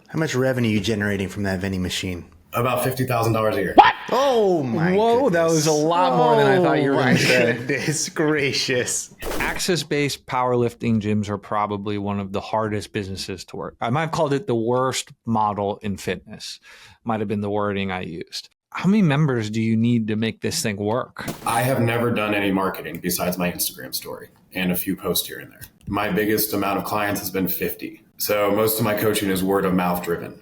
How much revenue are you generating from that vending machine? About $50,000 a year. What? Oh my Whoa, goodness. that was a lot more than I thought you were going to say. Goodness gracious. Access-based powerlifting gyms are probably one of the hardest businesses to work. I might have called it the worst model in fitness. Might have been the wording I used. How many members do you need to make this thing work? I have never done any marketing besides my Instagram story and a few posts here and there. My biggest amount of clients has been 50. So most of my coaching is word of mouth driven.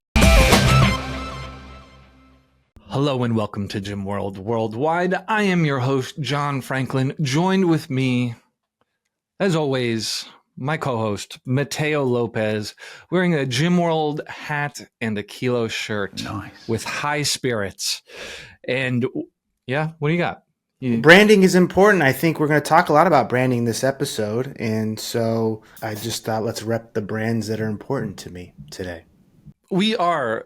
Hello and welcome to Gym World Worldwide. I am your host, John Franklin. Joined with me, as always, my co-host, Mateo Lopez, wearing a Gym World hat and a Kilo shirt. Nice. With high spirits. And yeah, what do you got? Branding is important. I think we're going to talk a lot about branding this episode. And so I just thought let's rep the brands that are important to me today. We are.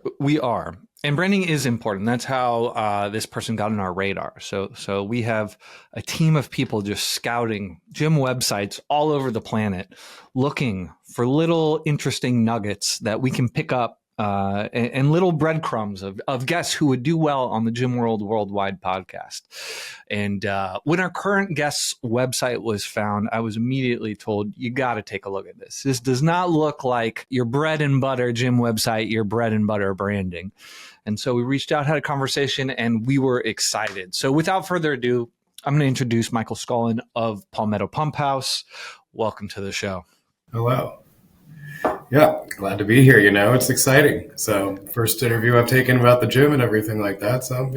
And branding is important. That's how this person got on our radar. So we have a team of people just scouting gym websites all over the planet, looking for little interesting nuggets that we can pick up and little breadcrumbs of guests who would do well on the Gym World Worldwide podcast. And when our current guest's website was found, I was immediately told, you got to take a look at this. This does not look like your bread and butter gym website, your bread and butter branding. And so we reached out, had a conversation, and we were excited. So without further ado, I'm going to introduce Michael Scullin of Palmetto Pump House. Welcome to the show. Hello. Yeah, glad to be here. It's exciting. So first interview I've taken about the gym and everything like that. So,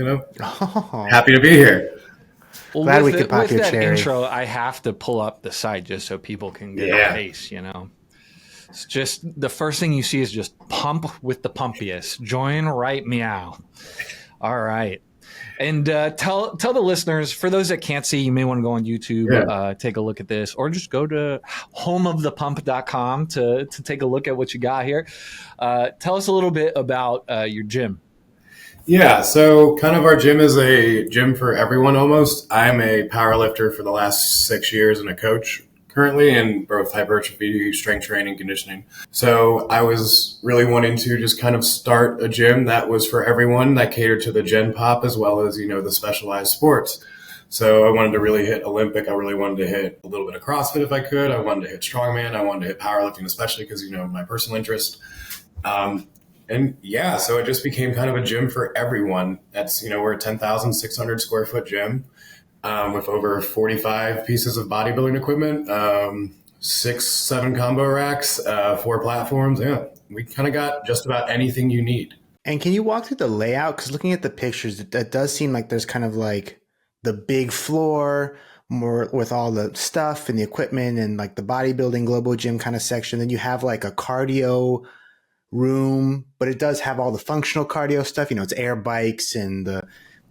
happy to be here. Well, Glad we could pop your that cherry. Intro, I have to pull up the site just so people can get a taste, It's just the first thing you see is just pump with the pumpiest. Join right meow. All right. And tell the listeners, for those that can't see, you may want to go on YouTube, take a look at this, or just go to homeofthepump.com to take a look at what you got here. Tell us a little bit about your gym. Yeah, so kind of our gym is a gym for everyone almost. I'm a power lifter for the last 6 years and a coach currently in both hypertrophy, strength training, conditioning. So I was really wanting to just kind of start a gym that was for everyone, that catered to the gen pop as well as, the specialized sports. So I wanted to really hit Olympic. I really wanted to hit a little bit of CrossFit if I could. I wanted to hit strongman. I wanted to hit powerlifting, especially because, my personal interest. So it just became kind of a gym for everyone. That's, we're a 10,600 square foot gym. With over 45 pieces of bodybuilding equipment, 6-7 combo racks, 4 platforms. Yeah, we kind of got just about anything you need. And can you walk through the layout? Because looking at the pictures, that does seem like there's kind of like the big floor more with all the stuff and the equipment and like the bodybuilding global gym kind of section. Then you have like a cardio room, but it does have all the functional cardio stuff. It's air bikes and the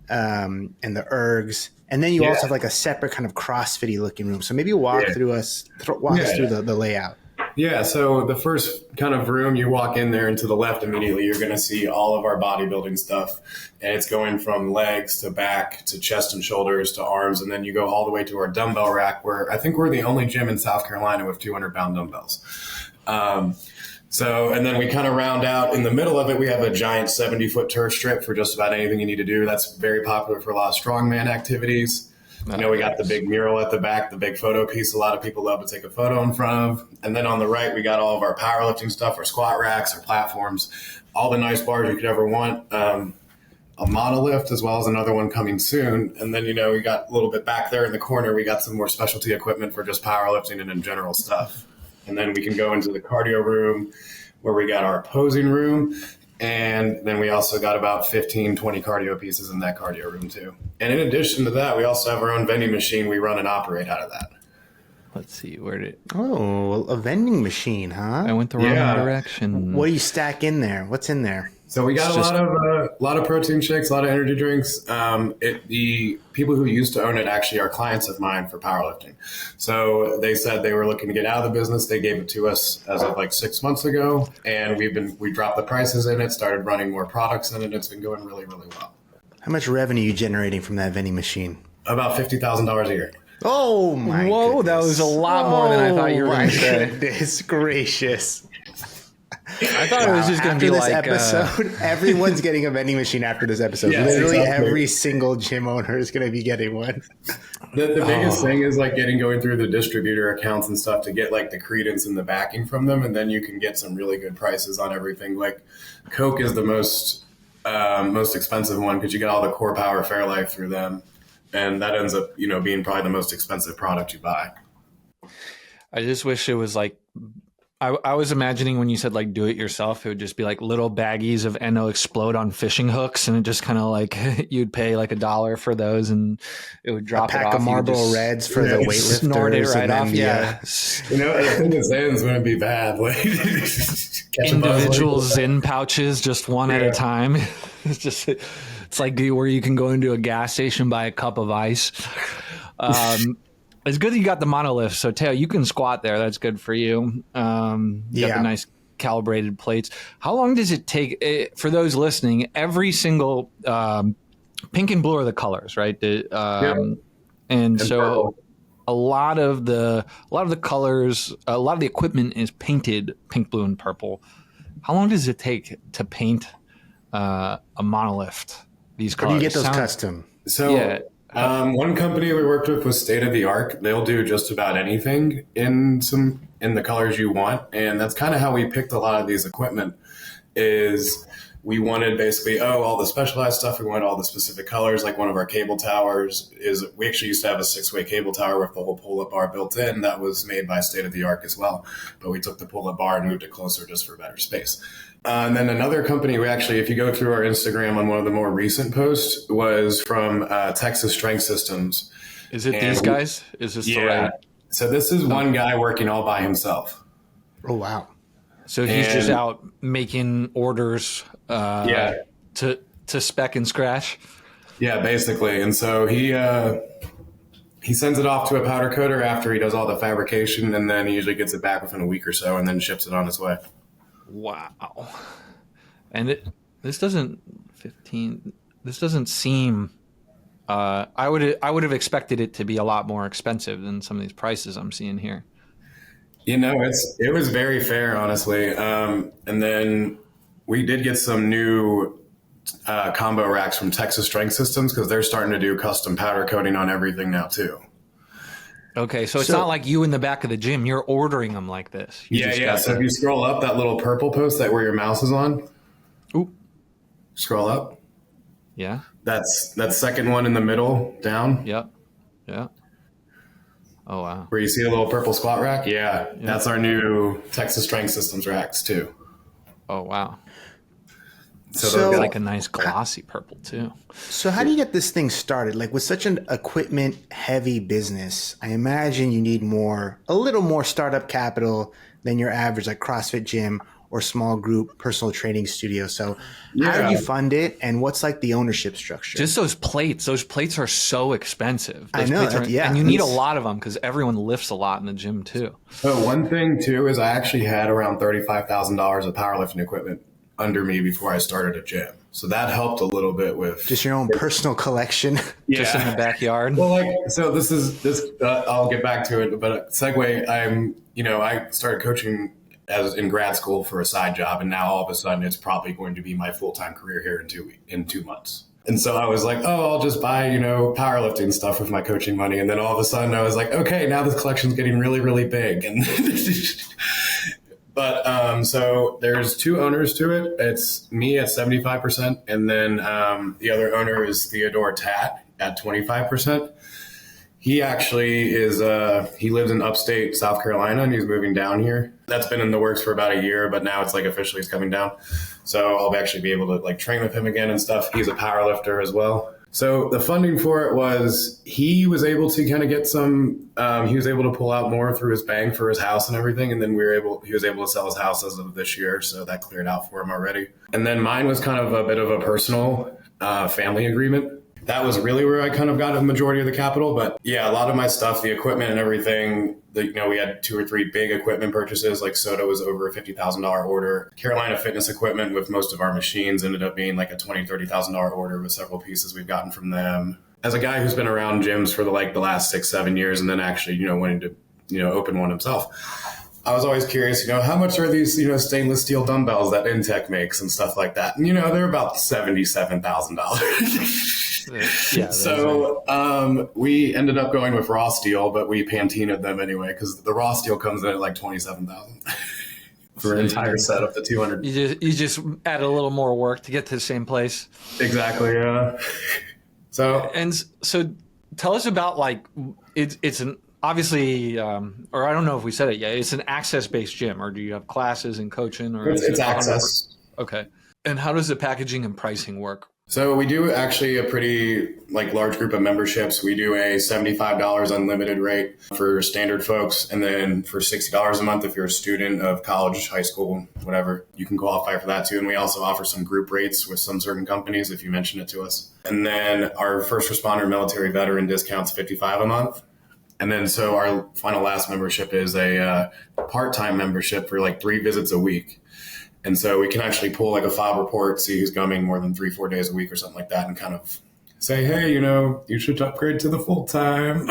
ergs. And then you also have like a separate kind of CrossFit-y looking room. So maybe walk us through the layout. Yeah, so the first kind of room, you walk in there and to the left immediately, you're going to see all of our bodybuilding stuff. And it's going from legs to back to chest and shoulders to arms. And then you go all the way to our dumbbell rack, where I think we're the only gym in South Carolina with 200-pound dumbbells. And then we kind of round out in the middle of it. We have a giant 70-foot turf strip for just about anything you need to do. That's very popular for a lot of strongman activities. We got the big mural at the back, the big photo piece. A lot of people love to take a photo in front of. And then on the right, we got all of our powerlifting stuff, our squat racks, our platforms, all the nice bars you could ever want. A monolift as well as another one coming soon. And then, we got a little bit back there in the corner, we got some more specialty equipment for just powerlifting and in general stuff. And then we can go into the cardio room where we got our posing room. And then we also got about 15, 20 cardio pieces in that cardio room too. And in addition to that, we also have our own vending machine. We run and operate out of that. Let's see, where did... Oh, a vending machine, huh? I went the wrong direction. What do you stack in there? What's in there? So we got a lot of protein shakes, a lot of energy drinks. The people who used to own it actually are clients of mine for powerlifting. So they said they were looking to get out of the business. They gave it to us as of like 6 months ago, and we dropped the prices in it, started running more products in it. It's been going really, really well. How much revenue are you generating from that vending machine? About $50,000 a year. Oh my! Whoa, goodness. That was a lot more than I thought you were going to say. Goodness gracious. I thought it was just going to After be this like episode, everyone's getting a vending machine after this episode. Yes, Literally exactly. every single gym owner is going to be getting one. The biggest thing is like going through the distributor accounts and stuff to get like the credence and the backing from them, and then you can get some really good prices on everything. Like Coke is the most expensive one because you get all the Core Power Fairlife through them, and that ends up being probably the most expensive product you buy. I just wish it was like, I was imagining when you said like do it yourself, it would just be like little baggies of NO Explode on fishing hooks, and it just kind of like you'd pay like $1 for those, and it would drop A pack it off. of Marlboro Reds for the weightlifters. Snort it right and then, off. Yeah. I think the Zans wouldn't be bad. Like, catch a buzz Individual like that. Zyn pouches, just one at a time. It's like where you can go into a gas station, buy a cup of ice. It's good that you got the monolift. So Teo, you can squat there. That's good for you. You got the nice calibrated plates. How long does it take for those listening? Every single pink and blue are the colors, right? And so purple. a lot of the colors, a lot of the equipment is painted pink, blue, and purple. How long does it take to paint a monolift? These colors. Or do you get those custom? So Yeah. one company we worked with was State of the Art. They'll do just about anything in the colors you want, and that's kind of how we picked a lot of these equipment. Is we wanted basically all the specialized stuff. We wanted all the specific colors. Like one of our cable towers we actually used to have a 6-way cable tower with the whole pull-up bar built in. That was made by State of the Art as well, but we took the pull-up bar and moved it closer just for better space. And then another company, if you go through our Instagram on one of the more recent posts, was from Texas Strength Systems. Is it these guys? Is this the right? So this is one guy working all by himself. Oh, wow. So he's just out making orders to spec and scratch? Yeah, basically. And so he sends it off to a powder coater after he does all the fabrication, and then he usually gets it back within a week or so and then ships it on its way. Wow. And this doesn't seem I would have expected it to be a lot more expensive than some of these prices I'm seeing here. It was very fair, honestly. And then we did get some new combo racks from Texas Strength Systems because they're starting to do custom powder coating on everything now too. Okay, so it's not like you in the back of the gym. You're ordering them like this. So if you scroll up that little purple post where your mouse is on, scroll up. Yeah. That's that second one in the middle down. Yep. Yeah. Oh, wow. Where you see the little purple squat rack? Yeah. That's our new Texas Strength Systems racks too. Oh, wow. So it's like a nice glossy purple too. So how do you get this thing started? Like with such an equipment heavy business, I imagine you need a little more startup capital than your average like CrossFit gym or small group personal training studio. So how do you fund it, and what's like the ownership structure? Just those plates. Those plates are so expensive. I know. And you need a lot of them because everyone lifts a lot in the gym too. So one thing too is I actually had around $35,000 of powerlifting equipment under me before I started a gym. So that helped a little bit with just your own personal collection. Just in the backyard. Well, I'll get back to it, but segue, I started coaching in grad school for a side job, and now all of a sudden it's probably going to be my full-time career here in 2 months. And so I was like, I'll just buy, powerlifting stuff with my coaching money. And then all of a sudden I was like, okay, now this collection's getting really, really big. And But so there's two owners to it. It's me at 75%, and then the other owner is Theodore Tatt at 25%. He actually he lives in upstate South Carolina, and he's moving down here. That's been in the works for about a year, but now it's like officially he's coming down. So I'll actually be able to like train with him again and stuff. He's a power lifter as well. So the funding for it was he was able to kind of get he was able to pull out more through his bank for his house and everything. And then he was able to sell his house as of this year. So that cleared out for him already. And then mine was kind of a bit of a personal family agreement. That was really where I kind of got a majority of the capital. But yeah, a lot of my stuff, the equipment and everything, we had 2 or 3 big equipment purchases. Like Soda was over a $50,000 order. Carolina Fitness equipment with most of our machines ended up being like a $20,000, $30,000 order with several pieces we've gotten from them. As a guy who's been around gyms for the last 6-7 years and then actually, wanting to, open one himself, I was always curious, how much are these, stainless steel dumbbells that Intech makes and stuff like that? And, they're about $77,000. Yeah. So we ended up going with raw steel, but we Pantinaed them anyway because the raw steel comes in at like $27,000 for an entire set up to 200. You just add a little more work to get to the same place. Exactly. Yeah. So tell us about like it's an obviously or I don't know if we said it yet. It's an access-based gym, or do you have classes and coaching, or it's access? Okay. And how does the packaging and pricing work? So we do actually a pretty large group of memberships. We do a $75 unlimited rate for standard folks. And then for $60 a month, if you're a student of college, high school, whatever, you can qualify for that too. And we also offer some group rates with some certain companies if you mention it to us. And then our first responder military veteran discounts $55 a month. And then so our final last membership is a part-time membership for 3 visits a week. And so we can actually pull a fob report, see who's coming more than 3-4 days a week or something like that, and kind of say, hey, you should upgrade to the full time.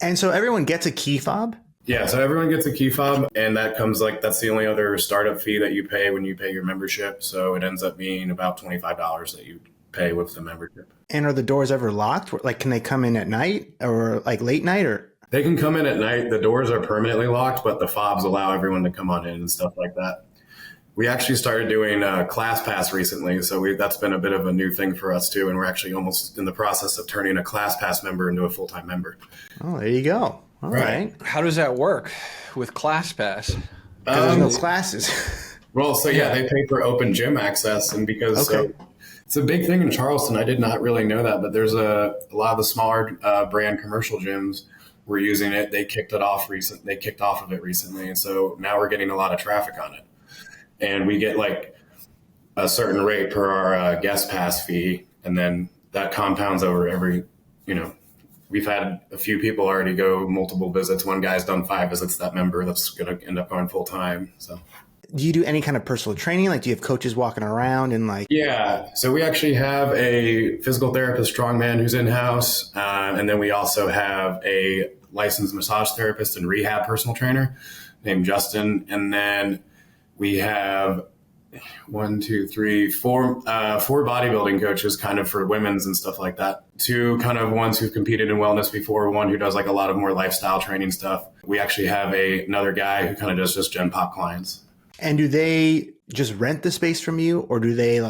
And so everyone gets a key fob? Yeah, so everyone gets a key fob, and that comes that's the only other startup fee that you pay when you pay your membership. So it ends up being about $25 that you pay with the membership. And are the doors ever locked? Can they come in at night or late night or? They can come in at night. The doors are permanently locked, but the fobs allow everyone to come on in and stuff like that. We actually started doing ClassPass recently, so that's been a bit of a new thing for us too, and we're actually almost in the process of turning a ClassPass member into a full-time member. Oh, there you go. All right. How does that work with ClassPass? Because there's no classes. Well, so yeah, they pay for open gym access, and because it's a big thing in Charleston. I did not really know that, but there's a lot of the smaller brand commercial gyms were using it. They kicked off of it recently, and so now we're getting a lot of traffic on it. And we get a certain rate per our guest pass fee. And then that compounds over every, we've had a few people already go multiple visits. One guy's done 5 visits, that member that's going to end up going full time. So do you do any kind of personal training? Do you have coaches walking around and Yeah. So we actually have a physical therapist, strongman, who's in-house. And then we also have a licensed massage therapist and rehab personal trainer named Justin. And then we have 4 bodybuilding coaches kind of for women's and stuff like that. 2 kind of ones who've competed in wellness before, 1 who does a lot of more lifestyle training stuff. We actually have another guy who kind of does just Gen Pop clients. And do they just rent the space from you, or do they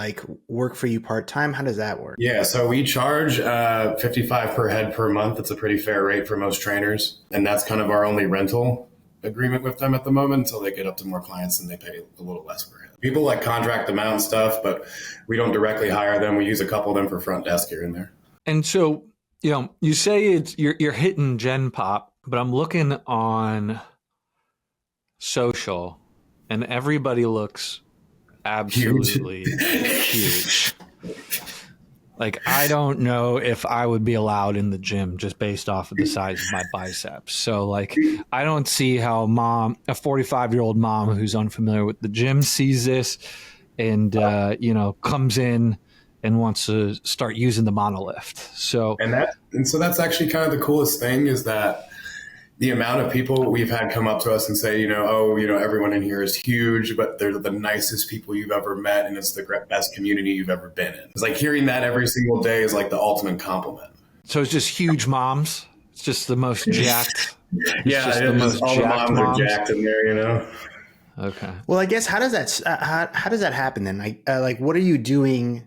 work for you part-time? How does that work? Yeah, so we charge $55 per head per month. It's a pretty fair rate for most trainers. And that's kind of our only rental agreement with them at the moment until they get up to more clients and they pay a little less per head. People contract them out and stuff, but we don't directly hire them. We use a couple of them for front desk here and there. And so, you say you're hitting Gen Pop, but I'm looking on social and everybody looks absolutely huge. I don't know if I would be allowed in the gym just based off of the size of my biceps. So I don't see how a 45-year-old mom who's unfamiliar with the gym sees this and, comes in and wants to start using the monolift. So that's actually kind of the coolest thing is that the amount of people we've had come up to us and say, everyone in here is huge, but they're the nicest people you've ever met. And it's the best community you've ever been in. It's hearing that every single day is the ultimate compliment. So it's just huge moms. It's just the most jacked. Yeah, all the moms are jacked in there, Okay. Well, I guess how does that happen then? What are you doing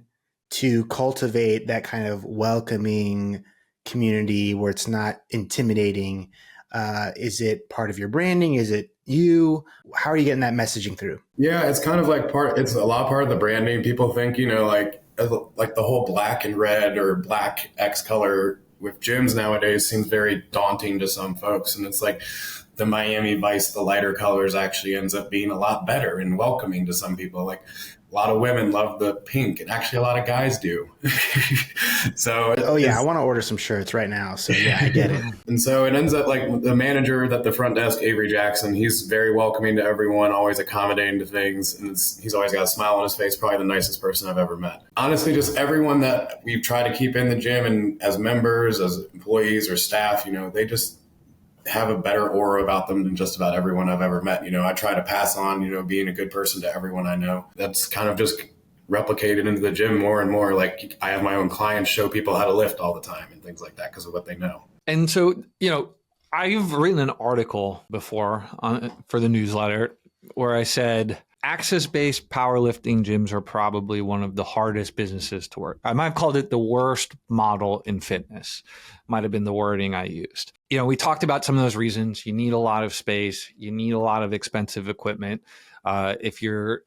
to cultivate that kind of welcoming community where it's not intimidating? Is it part of your branding? Is it you? How are you getting that messaging through? Yeah, it's kind of it's a lot part of the branding. People think, the whole black and red or black X color with gyms nowadays seems very daunting to some folks. And it's the Miami Vice, the lighter colors actually ends up being a lot better and welcoming to some people. A lot of women love the pink, and actually a lot of guys do. So, I want to order some shirts right now. So yeah, I get it. And so it ends up the manager at the front desk, Avery Jackson, he's very welcoming to everyone, always accommodating to things. And he's always got a smile on his face, probably the nicest person I've ever met. Honestly, just everyone that we've tried to keep in the gym and as members, as employees or staff, have a better aura about them than just about everyone I've ever met. I try to pass on, being a good person to everyone I know. That's kind of just replicated into the gym more and more. Like I have my own clients show people how to lift all the time and things like that because of what they know. And so, I've written an article before for the newsletter where I said access-based powerlifting gyms are probably one of the hardest businesses to work. I might have called it the worst model in fitness, might have been the wording I used. We talked about some of those reasons. You need a lot of space. You need a lot of expensive equipment. If you're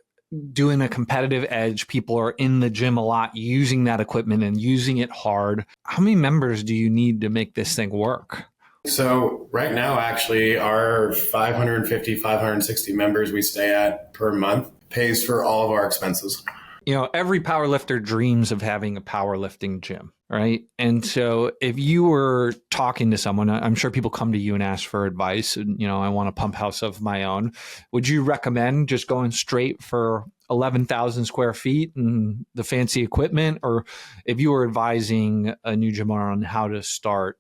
doing a competitive edge, people are in the gym a lot using that equipment and using it hard. How many members do you need to make this thing work? So right now, actually, our 550, 560 members we stay at per month pays for all of our expenses. Every powerlifter dreams of having a powerlifting gym, right? And so if you were talking to someone, I'm sure people come to you and ask for advice, and, I want a pump house of my own. Would you recommend just going straight for 11,000 square feet and the fancy equipment? Or if you were advising a new gym owner on how to start,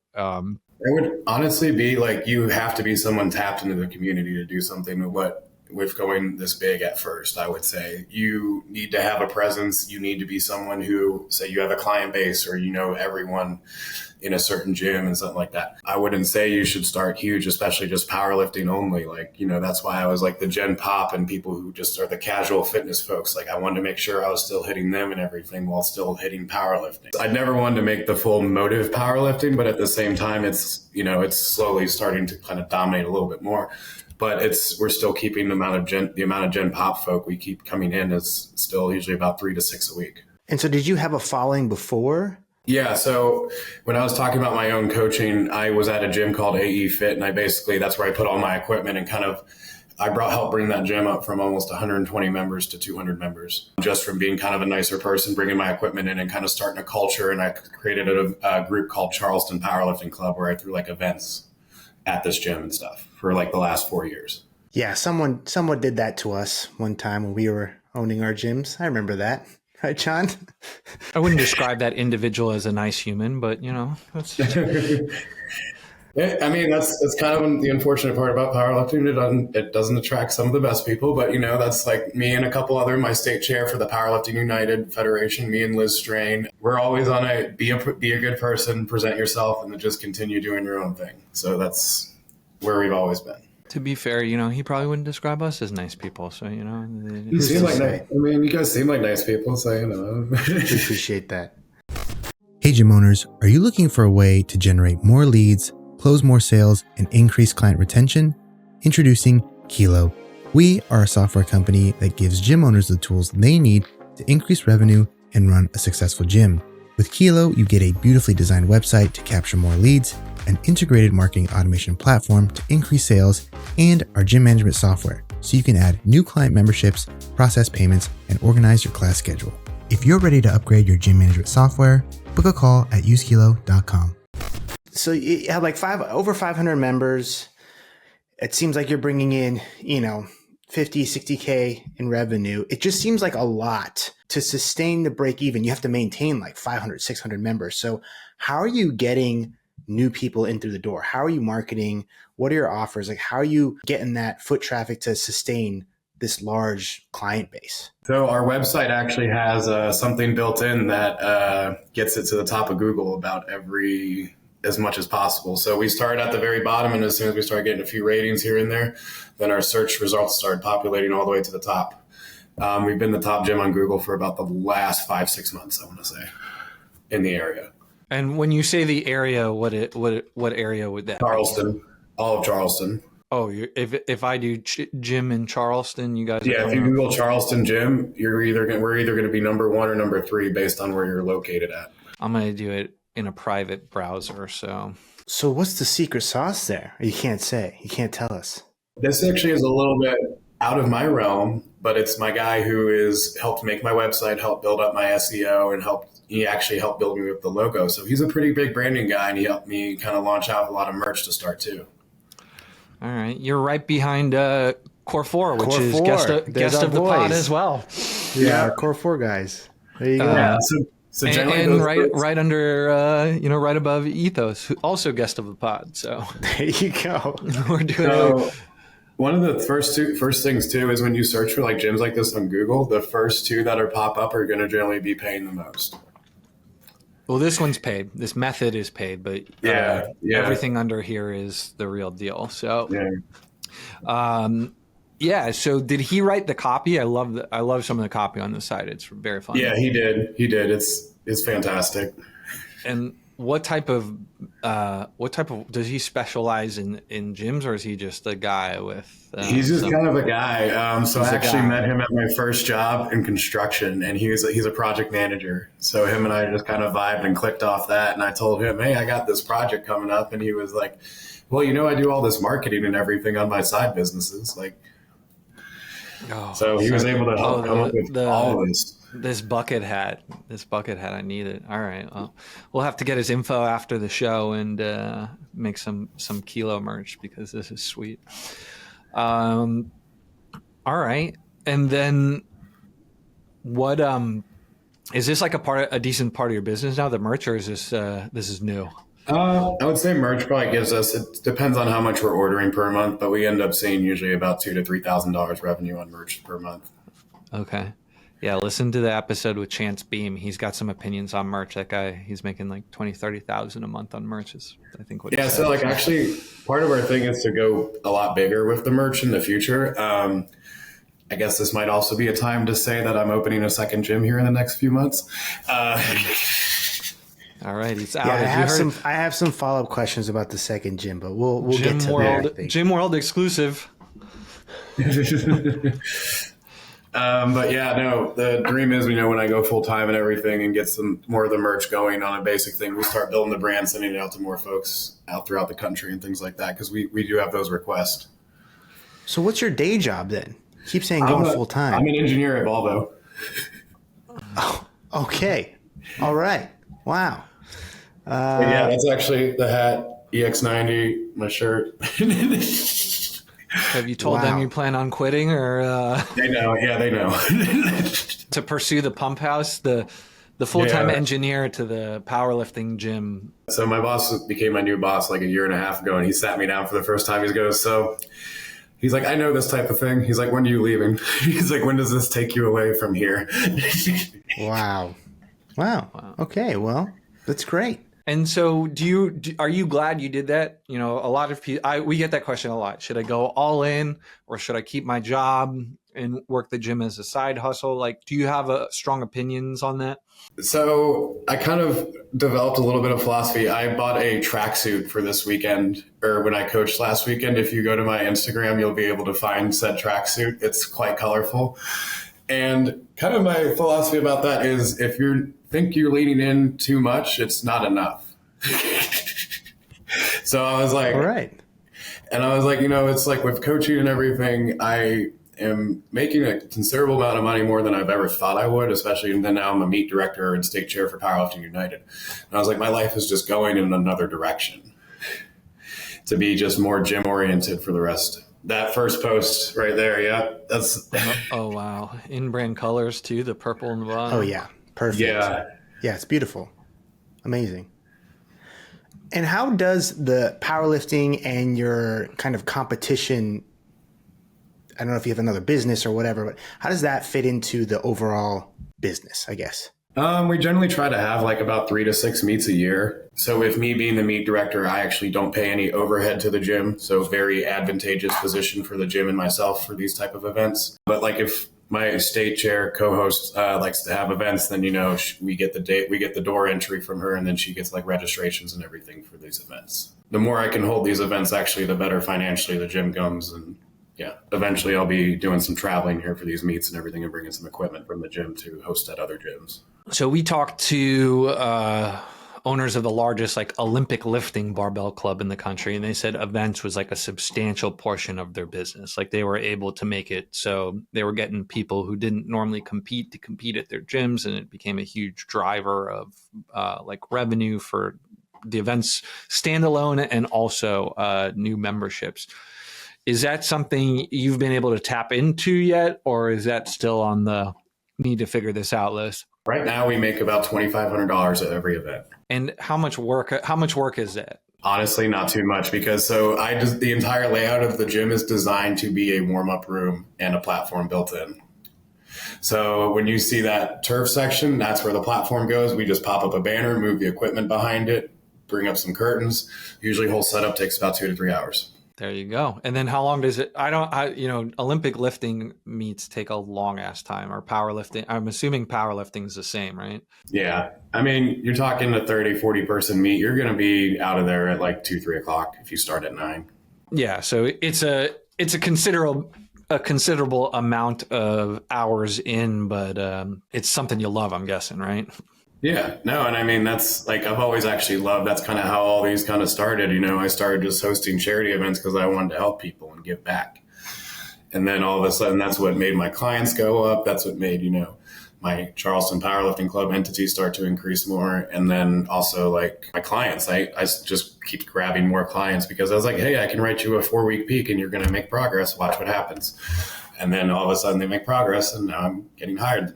it would honestly be like you have to be someone tapped into the community to do something with going this big at first. I would say you need to have a presence. You need to be someone who, say you have a client base or everyone in a certain gym and something like that. I wouldn't say you should start huge, especially just powerlifting only. Like, that's why I was like the Gen Pop and people who just are the casual fitness folks. Like I wanted to make sure I was still hitting them and everything while still hitting powerlifting. I'd never wanted to make the full motive powerlifting, but at the same time, it's slowly starting to kind of dominate a little bit more. But we're still keeping the amount of Gen Pop folk we keep coming in is still usually about 3 to 6 a week. And so did you have a following before? Yeah. So when I was talking about my own coaching, I was at a gym called AE Fit, and that's where I put all my equipment and helped bring that gym up from almost 120 members to 200 members, just from being kind of a nicer person, bringing my equipment in and kind of starting a culture. And I created a group called Charleston Powerlifting Club where I threw like events at this gym and stuff for like the last 4 years. Yeah, someone did that to us one time when we were owning our gyms. I remember that. Right, John? I wouldn't describe that individual as a nice human, but that's... I mean, that's kind of the unfortunate part about powerlifting. It doesn't attract some of the best people, but that's like me and a couple other, my state chair for the Powerlifting United Federation, me and Liz Strain. We're always on be a good person, present yourself, and then just continue doing your own thing. So that's where we've always been. To be fair, he probably wouldn't describe us as nice people. So, you seem like you guys seem like nice people. So, We appreciate that. Hey, gym owners, are you looking for a way to generate more leads, close more sales, and increase client retention? Introducing Kilo. We are a software company that gives gym owners the tools they need to increase revenue and run a successful gym. With Kilo, you get a beautifully designed website to capture more leads, an integrated marketing automation platform to increase sales, and our gym management software so you can add new client memberships, process payments, and organize your class schedule. If you're ready to upgrade your gym management software, book a call at usekilo.com. So you have like over 500 members. It seems like you're bringing in, 50, 60K in revenue. It just seems like a lot to sustain the break even. You have to maintain like 500, 600 members. So how are you getting new people in through the door? How are you marketing? What are your offers? Like, how are you getting that foot traffic to sustain this large client base? So our website actually has something built in that gets it to the top of Google about as much as possible. So we started at the very bottom, and as soon as we started getting a few ratings here and there, then our search results started populating all the way to the top. We've been the top gym on Google for about the last 5-6 months, I want to say, in the area. And when you say the area, what area would that Charleston, be? all of Charleston. Oh, if I do gym in Charleston, you guys? Yeah, if you Google Charleston gym, we're either going to be number 1 or number 3 based on where you're located at. I'm going to do it in a private browser. So what's the secret sauce there? You can't say. You can't tell us. This actually is a little bit out of my realm, but it's my guy who has helped make my website, helped build up my SEO, and he actually helped build me with the logo. So he's a pretty big branding guy, and he helped me kind of launch out a lot of merch to start too. All right. You're right behind Core 4, which is guest of the pod as well. Yeah, Core 4 guys. There you go. Yeah, so So And, generally, and those right, first, right under, right above Ethos, also guest of the pod. So There you go. we're doing it. so one of the first things too is when you search for like gyms like this on Google, the first two that are pop up are going to generally be paying the most. Well, this one's paid. This method is paid, but Yeah. everything under here is the real deal. So, Yeah. yeah. So, did he write the copy? I love some of the copy on the site. It's very funny. Yeah, he did. It's fantastic. And what type of does he specialize in gyms, or is he just a guy with? He's just kind of a guy. So He's I a actually guy. met him at my first job in construction, and he's a project manager. So him and I just kind of vibed and clicked off that. And I told him, "Hey, I got this project coming up," and he was like, "Well, I do all this marketing and everything on my side businesses." Like, Oh, so he was able to help come up with all of this. This bucket hat. I need it. All right. Well, we'll have to get his info after the show and make some kilo merch because this is sweet. All right. And then what? Is this like a decent part of your business now, the merch, or is this is new? I would say merch probably gives us. It depends on how much we're ordering per month, but we end up seeing usually about $2,000 to $3,000 revenue on merch per month. Okay. Yeah, listen to the episode with Chance Beam. He's got some opinions on merch. That guy, he's making like 20,000-30,000 a month on merch is, I think, what he Yeah, said. so like actually part of our thing is to go a lot bigger with the merch in the future. I guess this might also be a time to say that I'm opening a second gym here in the next few months. All right, he's out. Yeah, I have some follow up questions about the second gym, but we'll get to that. I think. Gym World exclusive. But yeah, no, the dream is, when I go full time and everything and get some more of the merch going on a basic thing, we start building the brand, sending it out to more folks out throughout the country and things like that. Cause we do have those requests. So what's your day job then? Keep saying going full time. I'm an engineer at Volvo. Oh, okay. All right. Wow. Yeah, that's actually the hat, EX90, my shirt. Have you told them Wow. you plan on quitting or They know. Yeah, they know. to pursue the pump house, the full-time Yeah. engineer to the powerlifting gym? So my boss became my new boss like a year and a half ago, and he sat me down for the first time. He goes, he's like, I know this type of thing. He's like, when are you leaving? He's like, when does this take you away from here? Wow. Okay. Well, that's great. And so are you glad you did that? A lot of people, we get that question a lot. Should I go all in or should I keep my job and work the gym as a side hustle? Like, do you have strong opinions on that? So I kind of developed a little bit of philosophy. I bought a tracksuit for this weekend, or when I coached last weekend. If you go to my Instagram, you'll be able to find said tracksuit. It's quite colorful. And kind of my philosophy about that is if you think you're leaning in too much, it's not enough. So I was like, All right. and I was like, it's like with coaching and everything, I am making a considerable amount of money, more than I've ever thought I would, especially then now I'm a meet director and state chair for Powerlifting United. And I was like, my life is just going in another direction to be just more gym oriented for the rest. That first post right there. Yeah. That's, Oh, wow. In brand colors too, the purple and the bottom. Oh yeah. Perfect. yeah. Yeah, it's beautiful. Amazing. And how does the powerlifting and your kind of competition, I don't know if you have another business or whatever, but how does that fit into the overall business, I guess? We generally try to have like about 3 to 6 meets a year. So with me being the meet director, I actually don't pay any overhead to the gym. So very advantageous position for the gym and myself for these type of events. But like if my state chair co-host likes to have events, then, we get the door entry from her, and then she gets like registrations and everything for these events. The more I can hold these events, actually, the better financially the gym comes. And yeah, eventually I'll be doing some traveling here for these meets and everything and bringing some equipment from the gym to host at other gyms. So we talked to owners of the largest like Olympic lifting barbell club in the country, and they said events was like a substantial portion of their business. Like they were able to make it so they were getting people who didn't normally compete to compete at their gyms, and it became a huge driver of like revenue for the events standalone and also new memberships. Is that something you've been able to tap into yet, or is that still on the need to figure this out list? Right now, we make about $2,500 at every event. And how much work is it? Honestly, not too much because the entire layout of the gym is designed to be a warm-up room and a platform built in. So when you see that turf section, that's where the platform goes. We just pop up a banner, move the equipment behind it, bring up some curtains. Usually whole setup takes about 2 to 3 hours. There you go. And then how long does it, Olympic lifting meets take a long ass time, or powerlifting. I'm assuming powerlifting is the same, right? Yeah. I mean, you're talking a 30, 40 person meet. You're going to be out of there at like 2, 3 o'clock if you start at 9. Yeah. So it's a considerable amount of hours in, but it's something you love, I'm guessing, right? Yeah, no, and I mean, that's like, I've always actually loved, that's kind of how all these kind of started. I started just hosting charity events because I wanted to help people and give back. And then all of a sudden, that's what made my clients go up. That's what made, my Charleston Powerlifting Club entity start to increase more. And then also like my clients, I just keep grabbing more clients because I was like, hey, I can write you a 4-week peak and you're going to make progress. Watch what happens. And then all of a sudden they make progress and now I'm getting hired,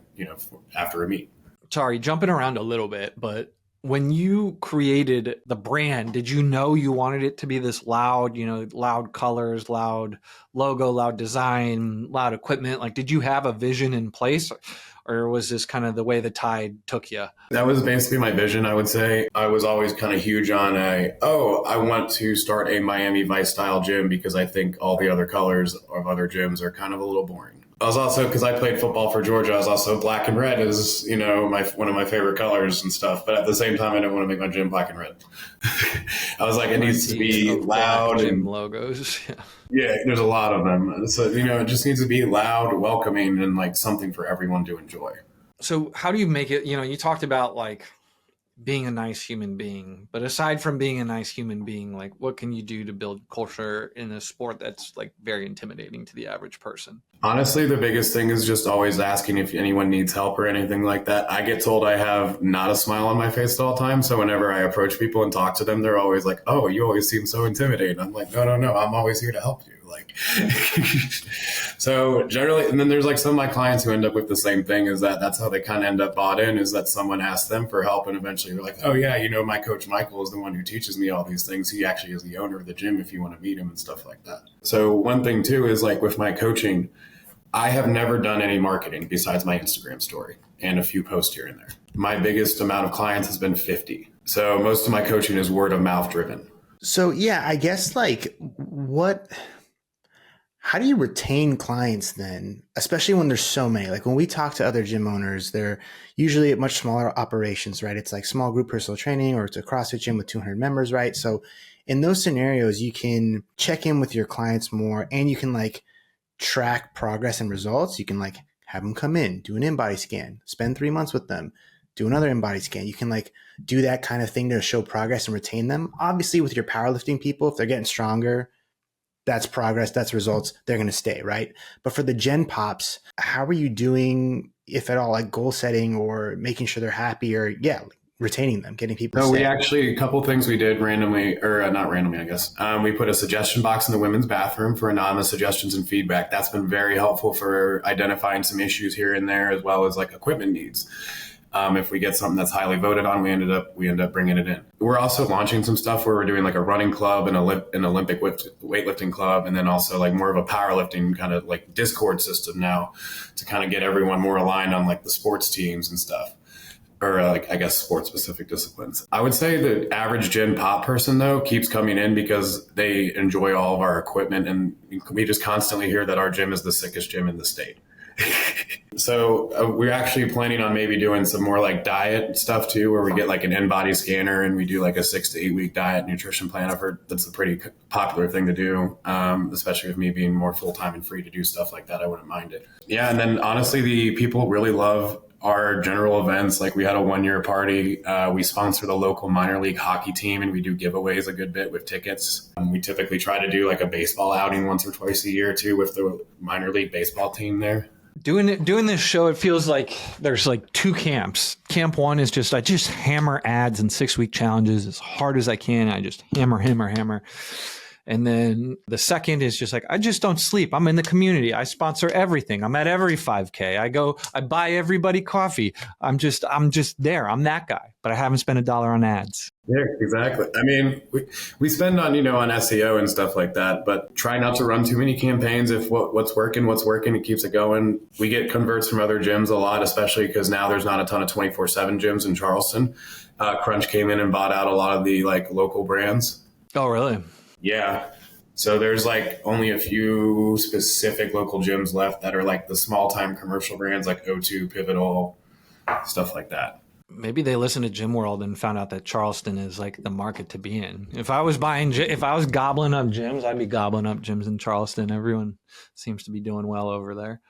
after a meet. Sorry, jumping around a little bit, but when you created the brand, did you know you wanted it to be this loud, loud colors, loud logo, loud design, loud equipment? Like, did you have a vision in place, or was this kind of the way the tide took you? That was basically my vision, I would say. I was always kind of huge on I want to start a Miami Vice style gym because I think all the other colors of other gyms are kind of a little boring. I was also, because I played football for Georgia, I was also black and red is, one of my favorite colors and stuff. But at the same time, I didn't want to make my gym black and red. I was like, it needs to be loud and logos. Yeah, there's a lot of them. So, it just needs to be loud, welcoming, and like something for everyone to enjoy. So how do you make it, you talked about like being a nice human being, but aside from being a nice human being, like what can you do to build culture in a sport that's like very intimidating to the average person? Honestly, the biggest thing is just always asking if anyone needs help or anything like that. I get told I have not a smile on my face at all times. So whenever I approach people and talk to them, they're always like, oh, you always seem so intimidating. I'm like, no, I'm always here to help you. Like, so generally, and then there's like some of my clients who end up with the same thing is that's how they kind of end up bought in is that someone asks them for help. And eventually they're like, oh yeah, my coach Michael is the one who teaches me all these things. He actually is the owner of the gym if you want to meet him and stuff like that. So one thing too is like with my coaching, I have never done any marketing besides my Instagram story and a few posts here and there. My biggest amount of clients has been 50. So most of my coaching is word of mouth driven. So yeah, I guess like how do you retain clients then, especially when there's so many? Like when we talk to other gym owners, they're usually at much smaller operations, right? It's like small group personal training or it's a CrossFit gym with 200 members, right? So in those scenarios, you can check in with your clients more and you can like track progress and results. You can like have them come in, do an in-body scan, spend 3 months with them, do another in-body scan. You can like do that kind of thing to show progress and retain them. Obviously with your powerlifting people, if they're getting stronger, that's progress, that's results, they're going to stay, right? But for the Gen Pops, how are you doing, if at all, like goal setting or making sure they're happy or retaining them, getting people to stay? We actually, a couple of things we did randomly, or not randomly, I guess. We put a suggestion box in the women's bathroom for anonymous suggestions and feedback. That's been very helpful for identifying some issues here and there, as well as like equipment needs. If we get something that's highly voted on, we end up bringing it in. We're also launching some stuff where we're doing like a running club and an Olympic weightlifting club, and then also like more of a powerlifting kind of like Discord system now to kind of get everyone more aligned on like the sports teams and stuff, or like I guess sports specific disciplines. I would say the average Gen Pop person though keeps coming in because they enjoy all of our equipment, and we just constantly hear that our gym is the sickest gym in the state. So we're actually planning on maybe doing some more like diet stuff too, where we get like an in-body scanner and we do like a 6 to 8 week diet nutrition plan. I've heard that's a pretty popular thing to do, especially with me being more full-time and free to do stuff like that. I wouldn't mind it. Yeah. And then honestly, the people really love our general events. Like we had a 1-year party. We sponsor the local minor league hockey team and we do giveaways a good bit with tickets. We typically try to do like a baseball outing once or twice a year too with the minor league baseball team there. Doing this show, it feels like there's like 2 camps. Camp 1 is I just hammer ads and 6-week challenges as hard as I can. I just hammer. And then the second is just like, I just don't sleep. I'm in the community. I sponsor everything. I'm at every 5K. I buy everybody coffee. I'm just there. I'm that guy, but I haven't spent $1 on ads. Yeah, exactly. I mean, we spend on, on SEO and stuff like that, but try not to run too many campaigns. If what's working, it keeps it going. We get converts from other gyms a lot, especially because now there's not a ton of 24/7 gyms in Charleston. Crunch came in and bought out a lot of the local brands. Oh, really? Yeah. So there's only a few specific local gyms left that are the small time commercial brands like O2, Pivotal, stuff like that. Maybe they listened to Gym World and found out that Charleston is the market to be in. If I was gobbling up gyms, I'd be gobbling up gyms in Charleston. Everyone seems to be doing well over there.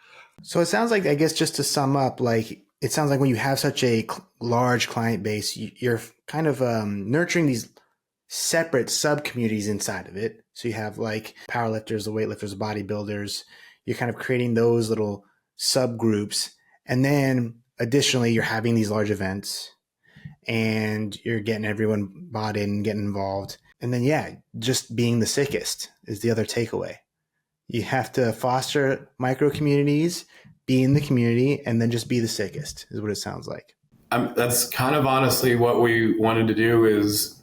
So it sounds like, I guess, just to sum up, it sounds like when you have such a large client base, you're kind of nurturing these separate sub communities inside of it. So you have powerlifters, the weightlifters, the bodybuilders. You're kind of creating those little subgroups, and then additionally, you're having these large events, and you're getting everyone bought in, getting involved, and then just being the sickest is the other takeaway. You have to foster micro communities, be in the community, and then just be the sickest is what it sounds like. That's kind of honestly what we wanted to do is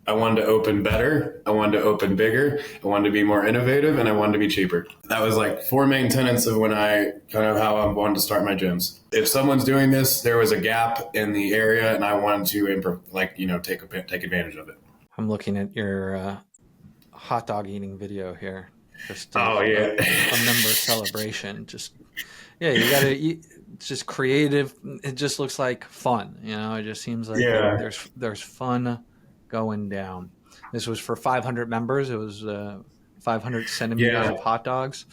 I wanted to open better. I wanted to open bigger. I wanted to be more innovative, and I wanted to be cheaper. That was 4 main tenets of how I wanted to start my gyms. If someone's doing this, there was a gap in the area, and I wanted to take advantage of it. I'm looking at your hot dog eating video here. Just a member celebration. You gotta eat. It's just creative. It just looks like fun. It just seems like there's fun going down. This was for 500 members. It was 500 centimeters of hot dogs.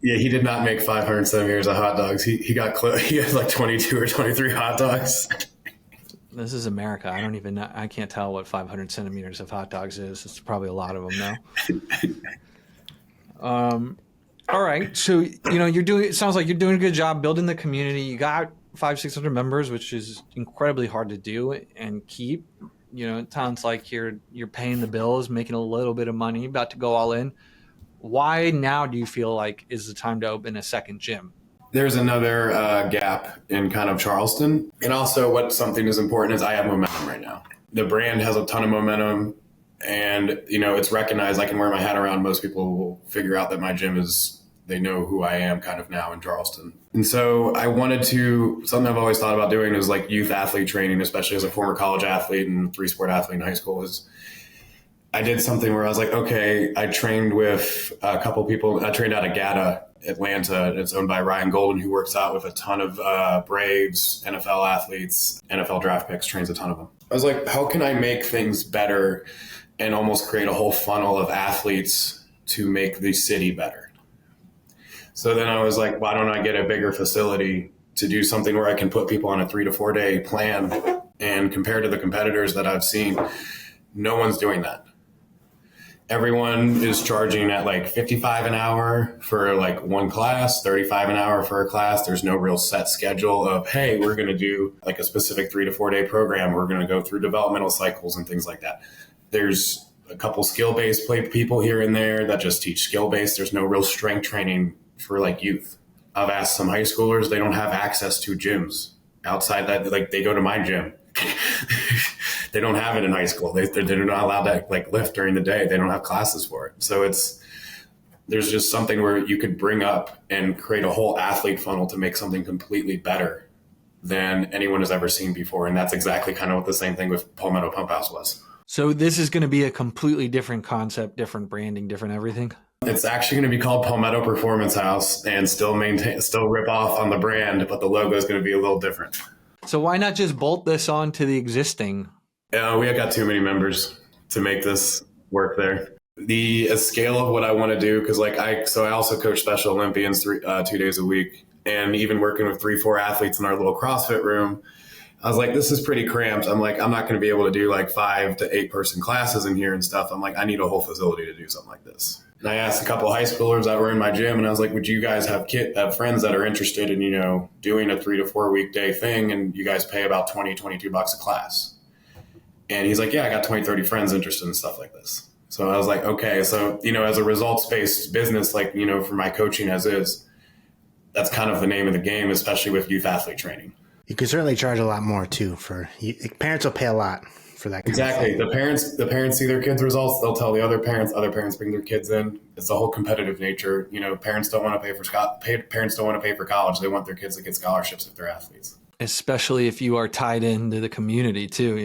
Yeah, he did not make 500 centimeters of hot dogs. He got close. He had 22 or 23 hot dogs. This is America. I don't even know. I can't tell what 500 centimeters of hot dogs is. It's probably a lot of them now. All right. So, it sounds like you're doing a good job building the community. You got 500-600 members, which is incredibly hard to do and keep. It sounds like you're paying the bills, making a little bit of money, about to go all in. Why now do you feel like is the time to open a second gym? There's another gap in kind of Charleston. And also something is important is I have momentum right now. The brand has a ton of momentum, and, it's recognized. I can wear my hat around. Most people will figure out that my gym they know who I am kind of now in Charleston. And so I wanted something I've always thought about doing is youth athlete training, especially as a former college athlete and 3-sport athlete in high school. I did something where I was okay, I trained with a couple people. I trained out of GATA, Atlanta. It's owned by Ryan Golden, who works out with a ton of Braves, NFL athletes, NFL draft picks, trains a ton of them. I was how can I make things better and almost create a whole funnel of athletes to make the city better? So then I was why don't I get a bigger facility to do something where I can put people on a 3 to 4 day plan? And compared to the competitors that I've seen, no one's doing that. Everyone is charging at $55 an hour for one class, $35 an hour for a class. There's no real set schedule of, hey, we're going to do a specific 3 to 4 day program. We're going to go through developmental cycles and things like that. There's a couple skill-based people here and there that just teach skill-based. There's no real strength training for youth. I've asked some high schoolers, they don't have access to gyms outside that. They go to my gym. They don't have it in high school. They're not allowed to lift during the day. They don't have classes for it. So there's just something where you could bring up and create a whole athlete funnel to make something completely better than anyone has ever seen before. And that's exactly kind of what the same thing with Palmetto Pump House was. So this is going to be a completely different concept, different branding, different everything? It's actually going to be called Palmetto Performance House and still rip off on the brand, but the logo is going to be a little different. So why not just bolt this on to the existing? We have got too many members to make this work there. The scale of what I want to do, because I also coach Special Olympians 2 days a week, and even working with 3-4 athletes in our little CrossFit room, I was this is pretty cramped. I'm I'm not going to be able to do 5 to 8 person classes in here and stuff. I'm I need a whole facility to do something like this. And I asked a couple of high schoolers that were in my gym, and I was would you guys have friends that are interested in, doing a 3 to 4 weekday thing, and you guys pay about $20, $22 a class? And he's yeah, I got 20, 30 friends interested in stuff like this. So I was like, okay, so, as a results-based business, like, for my coaching as is, that's kind of the name of the game, especially with youth athlete training. You can certainly charge a lot more too parents will pay a lot for that kind of Exactly. thing. The parents see their kids' results. They'll tell the other parents bring their kids in. It's the whole competitive nature. Parents don't want to parents don't want to pay for college. They want their kids to get scholarships if they're athletes. Especially if you are tied into the community too,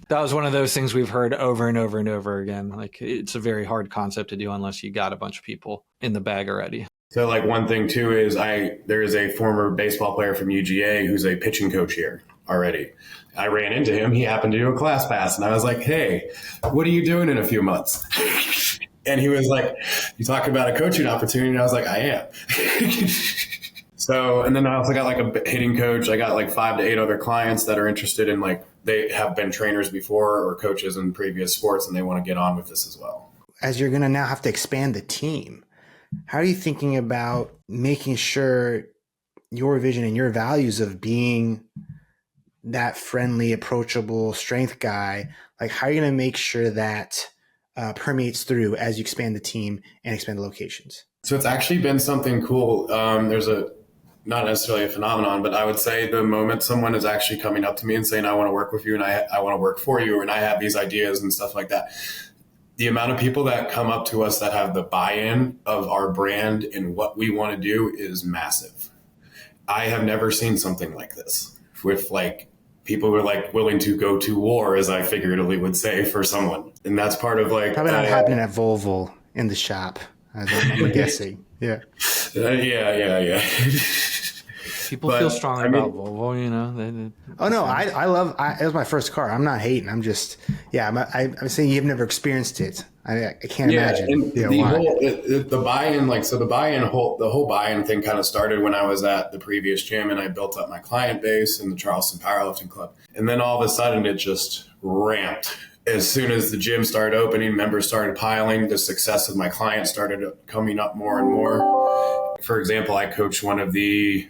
That was one of those things we've heard over and over and over again. Like, it's a very hard concept to do unless you got a bunch of people in the bag already. So, like, one thing too is there is a former baseball player from UGA who's a pitching coach here already. I ran into him. He happened to do a class pass, and I was like, "Hey, what are you doing in a few months?" And he was like, "You talk about a coaching opportunity?" And I was like, "I am." So, and then I also got like a hitting coach. I got like 5 to 8 other clients that are interested in, like, they have been trainers before or coaches in previous sports, and they want to get on with this as well. As you're going to now have to expand the team, how are you thinking about making sure your vision and your values of being that friendly, approachable strength guy, like, how are you going to make sure that permeates through as you expand the team and expand the locations? So it's actually been something cool. There's not necessarily a phenomenon, but I would say the moment someone is actually coming up to me and saying, I want to work with you and I want to work for you, and I have these ideas and stuff like that, the amount of people that come up to us that have the buy-in of our brand and what we want to do is massive. I have never seen something like this with, like, people who are, like, willing to go to war, as I figuratively would say, for someone. And that's part of, like, probably not happening at Volvo in the shop. I'm guessing. Yeah. Yeah. People feel strongly about Volvo, Oh no, I love. It was my first car. I'm not hating. I'm just, I'm saying you've never experienced it. I can't imagine. And the buy-in, like, so the whole buy-in thing kind of started when I was at the previous gym and I built up my client base in the Charleston Powerlifting Club, and then all of a sudden it just ramped. As soon as the gym started opening, members started piling, the success of my clients started coming up more and more. For example, I coached one of the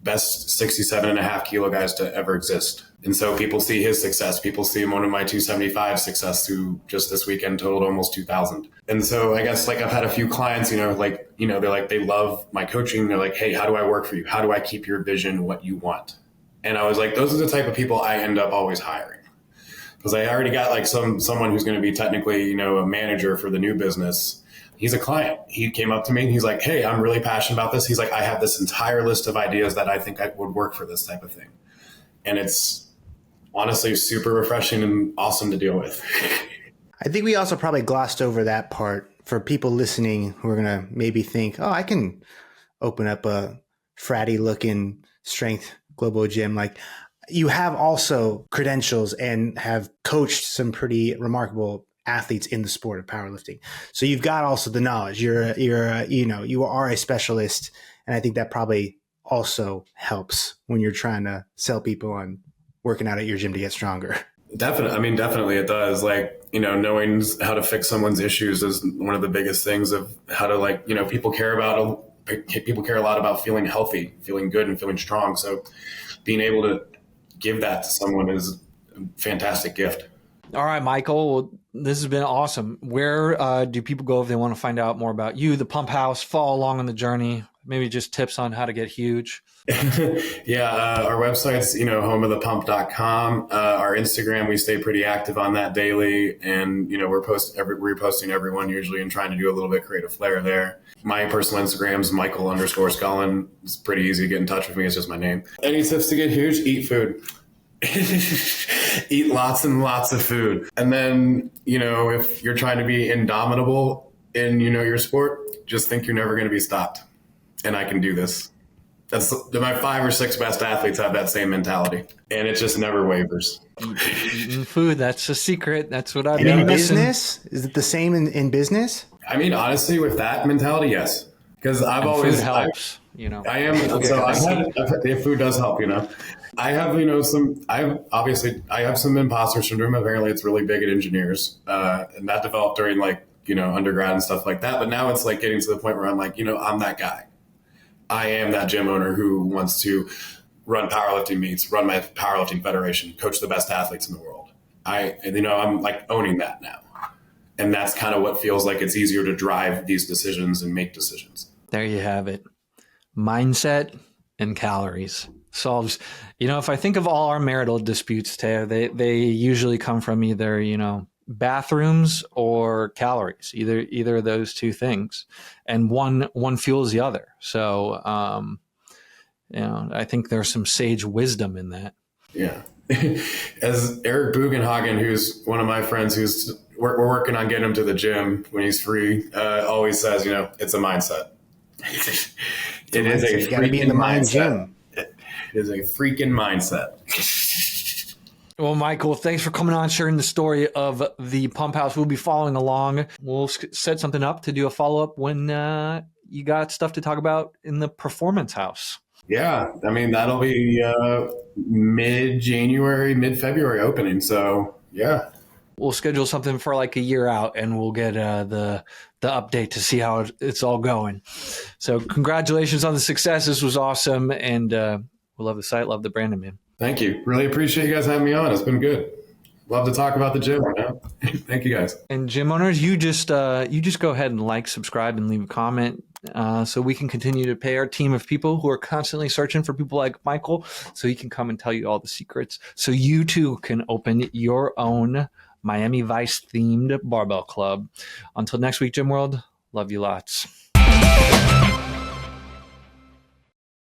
best 67.5 kilo guys to ever exist. And so people see his success. People see one of my 275 success who just this weekend totaled almost 2,000. And so I guess, like, I've had a few clients, they're like, they love my coaching. They're like, hey, how do I work for you? How do I keep your vision what you want? And I was like, those are the type of people I end up always hiring. Because I already got, like, someone who's going to be technically, a manager for the new business. He's a client. He came up to me and he's like, hey, I'm really passionate about this. He's like, I have this entire list of ideas that I think would work for this type of thing. And it's honestly super refreshing and awesome to deal with. I think we also probably glossed over that part for people listening who are going to maybe think, oh, I can open up a fratty looking strength global gym. Like, you have also credentials and have coached some pretty remarkable athletes in the sport of powerlifting. So you've got also the knowledge. You are a specialist. And I think that probably also helps when you're trying to sell people on working out at your gym to get stronger. Definitely it does. Like, knowing how to fix someone's issues is one of the biggest things of how to, like, people care a lot about feeling healthy, feeling good, and feeling strong. So being able to give that to someone is a fantastic gift. All right, Michael, well, this has been awesome. Where do people go if they want to find out more about you, the Pump House, follow along on the journey, maybe just tips on how to get huge? Our website's, homeofthepump.com. Our Instagram, we stay pretty active on that daily. And, we're reposting everyone usually and trying to do a little bit creative flair there. My personal Instagram's Michael_Scullin. It's pretty easy to get in touch with me. It's just my name. Any tips to get huge? Eat food. Eat lots and lots of food. And then, if you're trying to be indomitable in, your sport, just think you're never going to be stopped. And I can do this. That's my 5 or 6 best athletes have that same mentality, and it just never wavers. Eating food, that's a secret. That's what I've been in business. Is it the same in business? I mean, honestly, with that mentality, yes. Because food helps. I am. Okay. Food does help. I have I have some imposter syndrome. Apparently, it's really big at engineers, and that developed during, like, undergrad and stuff like that. But now it's like getting to the point where I'm like, I'm that guy. I am that gym owner who wants to run powerlifting meets, run my powerlifting federation, coach the best athletes in the world. I'm like owning that now. And that's kind of what feels like it's easier to drive these decisions and make decisions. There you have it. Mindset and calories solves. If I think of all our marital disputes, Teo, they usually come from either bathrooms or calories, either of those two things, and one fuels the other. So I think there's some sage wisdom in that. Yeah. As Eric Bugenhagen, who's one of my friends, we're working on getting him to the gym when he's free, always says, it's a mindset. It is a you got to be in the mind gym. It is a freaking mindset. Well, Michael, thanks for coming on, sharing the story of the Pump House. We'll be following along. We'll set something up to do a follow-up when you got stuff to talk about in the Performance House. Yeah, I mean, that'll be mid-January, mid-February opening. So, yeah. We'll schedule something for like a year out, and we'll get the update to see how it's all going. So congratulations on the success. This was awesome, and we love the site, love the brand, man. Thank you. Really appreciate you guys having me on. It's been good. Love to talk about the gym. Thank you, guys. And gym owners, you just go ahead and like, subscribe, and leave a comment so we can continue to pay our team of people who are constantly searching for people like Michael, so he can come and tell you all the secrets, so you too can open your own Miami Vice themed barbell club. Until next week, Gym World, love you lots.